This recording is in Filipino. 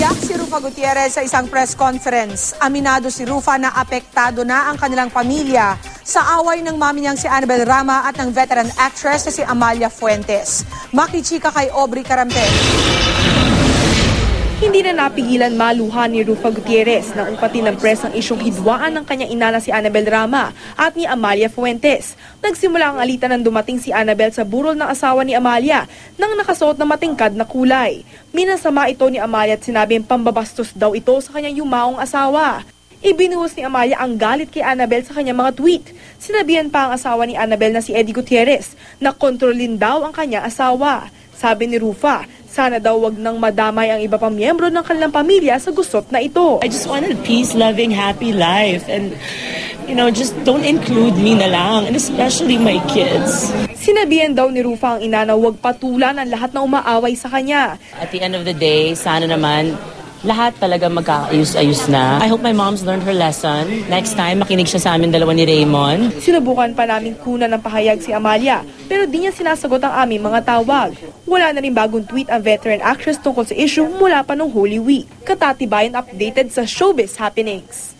Umiyak si Rufa Gutierrez sa isang press conference. Aminado si Rufa na apektado na ang kanilang pamilya sa away ng mami niyang si Annabel Rama at ng veteran actress na si Amalia Fuentes. Makichika kay Aubrey Carampe. Hindi na napigilan maluha ni Rufa Gutierrez na umpatin ng press ang isyong hidwaan ng kanyang ina na si Annabel Rama at ni Amalia Fuentes. Nagsimula ang alitan nang dumating si Annabel sa burol ng asawa ni Amalia nang nakasuot ng matingkad na kulay. Minasama ito ni Amalia at sinabing pambabastos daw ito sa kanyang yumaong asawa. Ibinuhos ni Amalia ang galit kay Annabel sa kanyang mga tweet. Sinabihan pa ang asawa ni Annabel na si Eddie Gutierrez na kontrolin daw ang kanyang asawa. Sabi ni Rufa, sana daw wag nang madamay ang iba pang miyembro ng kanilang pamilya sa gusot na ito. I just wanted peace, loving, happy life and just don't include me na lang and especially my kids. Sinabihan daw ni Rufa ang ina na wag patulan ang lahat na umaaway sa kanya. At the end of the day, sana naman lahat talaga magkaayos-ayos na. I hope my mom's learned her lesson. Next time, makinig siya sa amin dalawa ni Raymond. Sinubukan pa namin kunan ng pahayag si Amalia, pero di niya sinasagot ang aming mga tawag. Wala na rin bagong tweet ang veteran actress tungkol sa issue mula pa noong Holy Week. Katatibayan updated sa showbiz happenings.